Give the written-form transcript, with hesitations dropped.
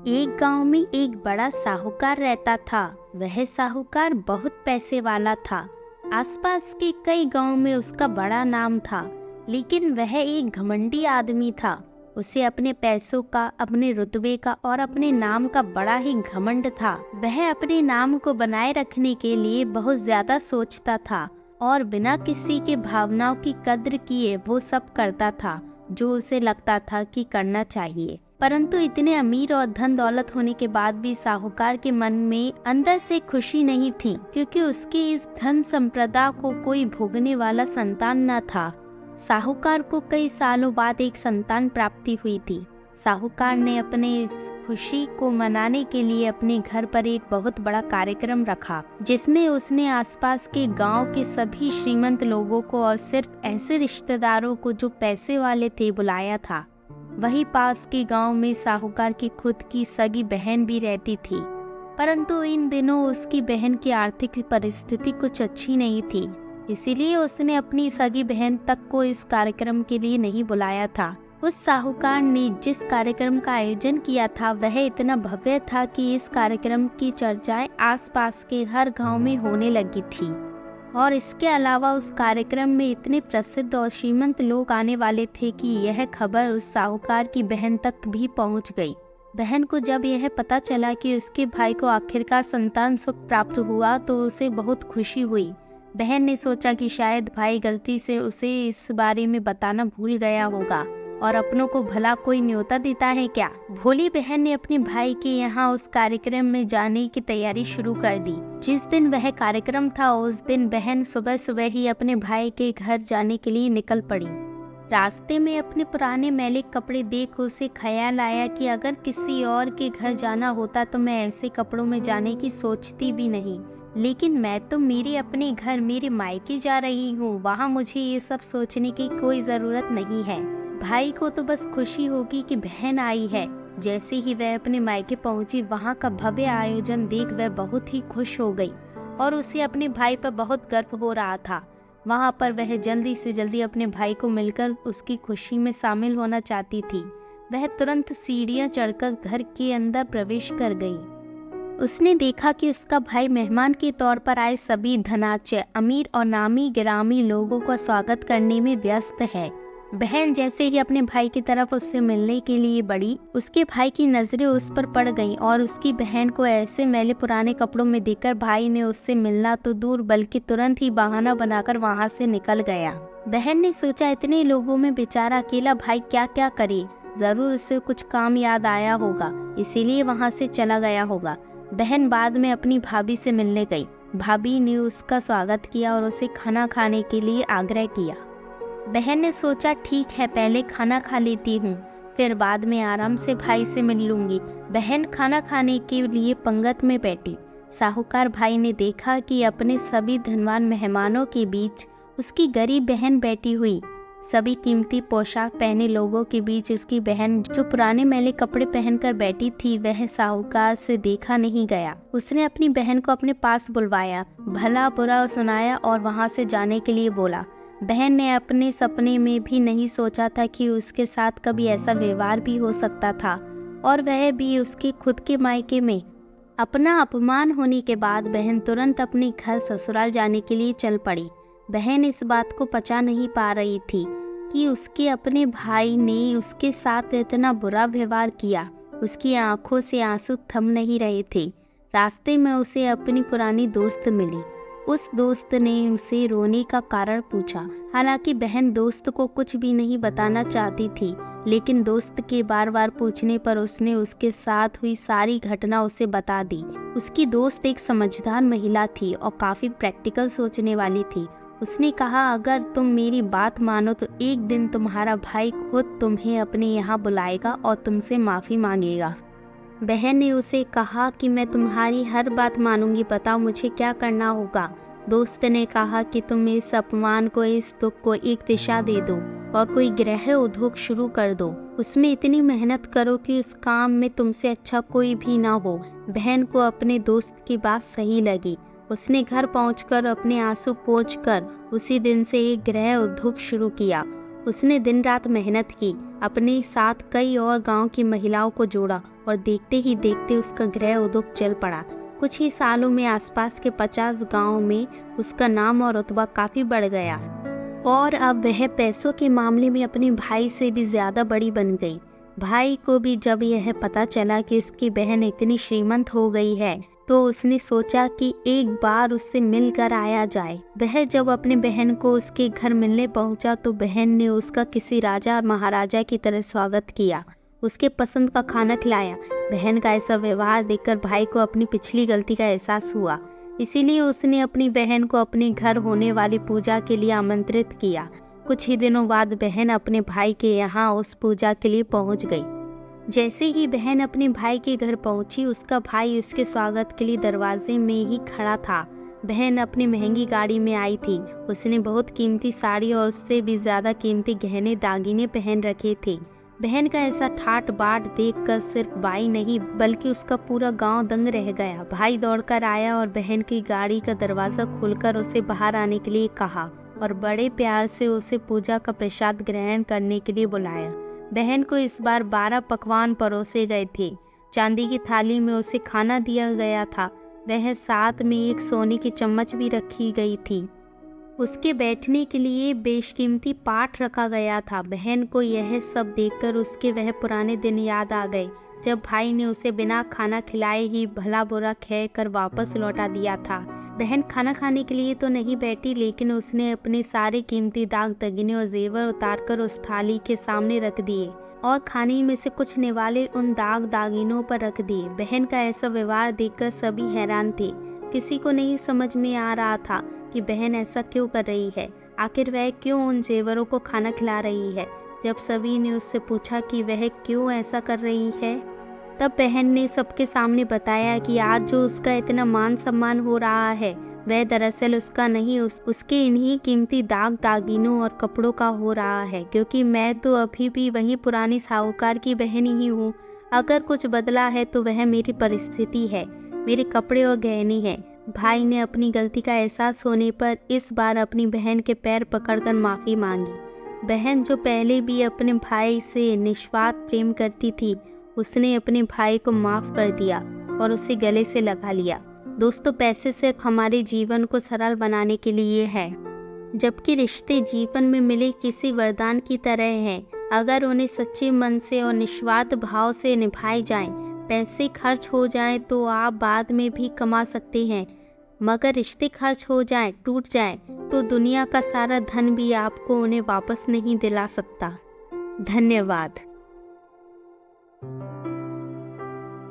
एक गांव में एक बड़ा साहूकार रहता था। वह साहूकार बहुत पैसे वाला था। आसपास के कई गांव में उसका बड़ा नाम था, लेकिन वह एक घमंडी आदमी था। उसे अपने पैसों का, अपने रुतबे का और अपने नाम का बड़ा ही घमंड था। वह अपने नाम को बनाए रखने के लिए बहुत ज्यादा सोचता था और बिना किसी के भावनाओं की कद्र किए वो सब करता था जो उसे लगता था कि करना चाहिए। परंतु इतने अमीर और धन दौलत होने के बाद भी साहूकार के मन में अंदर से खुशी नहीं थी, क्योंकि उसकी इस धन संपदा को कोई भोगने वाला संतान न था। साहूकार को कई सालों बाद एक संतान प्राप्ति हुई थी। साहूकार ने अपने इस खुशी को मनाने के लिए अपने घर पर एक बहुत बड़ा कार्यक्रम रखा, जिसमें उसने आसपास के गांव के सभी श्रीमंत लोगों को और सिर्फ ऐसे रिश्तेदारों को जो पैसे वाले थे बुलाया था। वहीं पास के गांव में साहूकार की खुद की सगी बहन भी रहती थी, परंतु इन दिनों उसकी बहन की आर्थिक परिस्थिति कुछ अच्छी नहीं थी, इसीलिए उसने अपनी सगी बहन तक को इस कार्यक्रम के लिए नहीं बुलाया था। उस साहूकार ने जिस कार्यक्रम का आयोजन किया था वह इतना भव्य था कि इस कार्यक्रम की चर्चाएं आसपास के हर गांव में होने लगी थी। और इसके अलावा उस कार्यक्रम में इतने प्रसिद्ध और श्रीमंत लोग आने वाले थे कि यह खबर उस साहूकार की बहन तक भी पहुंच गई। बहन को जब यह पता चला कि उसके भाई को आखिरकार संतान सुख प्राप्त हुआ तो उसे बहुत खुशी हुई। बहन ने सोचा कि शायद भाई गलती से उसे इस बारे में बताना भूल गया होगा और अपनों को भला कोई न्योता देता है क्या। भोली बहन ने अपने भाई के यहाँ उस कार्यक्रम में जाने की तैयारी शुरू कर दी। जिस दिन वह कार्यक्रम था उस दिन बहन सुबह सुबह ही अपने भाई के घर जाने के लिए निकल पड़ी। रास्ते में अपने पुराने मैले कपड़े देख उसे ख्याल आया कि अगर किसी और के घर जाना होता तो मैं ऐसे कपड़ों में जाने की सोचती भी नहीं, लेकिन मैं तो मेरे अपने घर, मेरे मायके जा रही हूँ। वहाँ मुझे ये सब सोचने की कोई ज़रूरत नहीं है। भाई को तो बस खुशी होगी कि बहन आई है। जैसे ही वह अपने मायके पहुंची, वहाँ का भव्य आयोजन देख वह बहुत ही खुश हो गई और उसे अपने भाई पर बहुत गर्व हो रहा था। वहाँ पर वह जल्दी से जल्दी अपने भाई को मिलकर उसकी खुशी में शामिल होना चाहती थी। वह तुरंत सीढ़ियाँ चढ़कर घर के अंदर प्रवेश कर गई। उसने देखा कि उसका भाई मेहमान के तौर पर आए सभी धनाढ्य, अमीर और नामी गिरामी लोगों का स्वागत करने में व्यस्त है। बहन जैसे ही अपने भाई की तरफ उससे मिलने के लिए बढ़ी, उसके भाई की नजरें उस पर पड़ गईं और उसकी बहन को ऐसे मैले पुराने कपड़ों में देखकर भाई ने उससे मिलना तो दूर बल्कि तुरंत ही बहाना बनाकर वहां से निकल गया। बहन ने सोचा इतने लोगों में बेचारा अकेला भाई क्या क्या करे, जरूर उसे कुछ काम याद आया होगा, इसीलिए वहां से चला गया होगा। बहन बाद में अपनी भाभी से मिलने गई। भाभी ने उसका स्वागत किया और उसे खाना खाने के लिए आग्रह किया। बहन ने सोचा ठीक है, पहले खाना खा लेती हूँ, फिर बाद में आराम से भाई से मिल लूंगी। बहन खाना खाने के लिए पंगत में बैठी। साहूकार भाई ने देखा कि अपने सभी धनवान मेहमानों के बीच उसकी गरीब बहन बैठी हुई। सभी कीमती पोशाक पहने लोगों के बीच उसकी बहन जो पुराने मैले कपड़े पहनकर बैठी थी, वह साहूकार से देखा नहीं गया। उसने अपनी बहन को अपने पास बुलवाया, भला बुरा सुनाया और वहां से जाने के लिए बोला। बहन ने अपने सपने में भी नहीं सोचा था कि उसके साथ कभी ऐसा व्यवहार भी हो सकता था, और वह भी उसके खुद के मायके में। अपना अपमान होने के बाद बहन तुरंत अपने घर ससुराल जाने के लिए चल पड़ी। बहन इस बात को पचा नहीं पा रही थी कि उसके अपने भाई ने उसके साथ इतना बुरा व्यवहार किया। उसकी आंखों से आंसू थम नहीं रहे थे। रास्ते में उसे अपनी पुरानी दोस्त मिली। उस दोस्त ने उसे रोने का कारण पूछा। हालांकि बहन दोस्त को कुछ भी नहीं बताना चाहती थी, लेकिन दोस्त के बार बार पूछने पर उसने उसके साथ हुई सारी घटना उसे बता दी। उसकी दोस्त एक समझदार महिला थी और काफी प्रैक्टिकल सोचने वाली थी। उसने कहा, अगर तुम मेरी बात मानो तो एक दिन तुम्हारा भाई खुद तुम्हें अपने यहाँ बुलाएगा और तुमसे माफ़ी मांगेगा। बहन ने उसे कहा कि मैं तुम्हारी हर बात मानूंगी, बताओ मुझे क्या करना होगा। दोस्त ने कहा कि तुम इस अपमान को, इस दुख को एक दिशा दे दो और कोई गृह उद्योग शुरू कर दो। उसमें इतनी मेहनत करो कि उस काम में तुमसे अच्छा कोई भी ना हो। बहन को अपने दोस्त की बात सही लगी। उसने घर पहुंचकर अपने आंसू पोंछकर उसी दिन से एक गृह उद्योग शुरू किया। उसने दिन रात मेहनत की, अपने साथ कई और गांव की महिलाओं को जोड़ा और देखते ही देखते उसका गृह उद्योग चल पड़ा। कुछ ही सालों में आसपास के 50 गांव में उसका नाम और रुतबा काफ़ी बढ़ गया और अब वह पैसों के मामले में अपने भाई से भी ज़्यादा बड़ी बन गई। भाई को भी जब यह पता चला कि उसकी बहन इतनी श्रीमंत हो गई है तो उसने सोचा कि एक बार उससे मिलकर आया जाए। वह जब अपने बहन को उसके घर मिलने पहुंचा तो बहन ने उसका किसी राजा महाराजा की तरह स्वागत किया, उसके पसंद का खाना खिलाया। बहन का ऐसा व्यवहार देखकर भाई को अपनी पिछली गलती का एहसास हुआ, इसीलिए उसने अपनी बहन को अपने घर होने वाली पूजा के लिए आमंत्रित किया। कुछ ही दिनों बाद बहन अपने भाई के यहाँ उस पूजा के लिए पहुँच गई। जैसे ही बहन अपने भाई के घर पहुंची, उसका भाई उसके स्वागत के लिए दरवाजे में ही खड़ा था। बहन अपनी महंगी गाड़ी में आई थी। उसने बहुत कीमती साड़ी और उससे भी ज़्यादा कीमती गहने दागिने पहन रखे थे। बहन का ऐसा ठाट बाट देखकर सिर्फ भाई नहीं बल्कि उसका पूरा गांव दंग रह गया। भाई दौड़कर आया और बहन की गाड़ी का दरवाज़ा खोलकर उसे बाहर आने के लिए कहा और बड़े प्यार से उसे पूजा का प्रसाद ग्रहण करने के लिए बुलाया। बहन को इस बार 12 पकवान परोसे गए थे। चांदी की थाली में उसे खाना दिया गया था। वह साथ में एक सोने की चम्मच भी रखी गई थी। उसके बैठने के लिए बेशकीमती पाट रखा गया था। बहन को यह सब देखकर उसके वह पुराने दिन याद आ गए जब भाई ने उसे बिना खाना खिलाए ही भला बुरा कह कर वापस लौटा दिया था। बहन खाना खाने के लिए तो नहीं बैठी, लेकिन उसने अपने सारे कीमती दाग दगीने और जेवर उतारकर उस थाली के सामने रख दिए और खाने में से कुछ निवाले उन दाग दागिनों पर रख दिए। बहन का ऐसा व्यवहार देखकर सभी हैरान थे। किसी को नहीं समझ में आ रहा था कि बहन ऐसा क्यों कर रही है। आखिर वह क्यों उन जेवरों को खाना खिला रही है। जब सभी ने उससे पूछा कि वह क्यों ऐसा कर रही है, तब बहन ने सबके सामने बताया कि आज जो उसका इतना मान सम्मान हो रहा है वह दरअसल उसका नहीं, उसके इन्हीं कीमती दाग दागिनों और कपड़ों का हो रहा है, क्योंकि मैं तो अभी भी वही पुरानी साहूकार की बहन ही हूँ। अगर कुछ बदला है तो वह मेरी परिस्थिति है, मेरे कपड़े और गहने हैं। भाई ने अपनी गलती का एहसास होने पर इस बार अपनी बहन के पैर पकड़कर माफ़ी मांगी। बहन जो पहले भी अपने भाई से निस्वार्थ प्रेम करती थी, उसने अपने भाई को माफ़ कर दिया और उसे गले से लगा लिया। दोस्तों, पैसे सिर्फ हमारे जीवन को सरल बनाने के लिए है, जबकि रिश्ते जीवन में मिले किसी वरदान की तरह हैं। अगर उन्हें सच्चे मन से और निस्वार्थ भाव से निभाए जाएं, पैसे खर्च हो जाएं तो आप बाद में भी कमा सकते हैं, मगर रिश्ते खर्च हो जाएं, टूट जाएं, तो दुनिया का सारा धन भी आपको उन्हें वापस नहीं दिला सकता। धन्यवाद।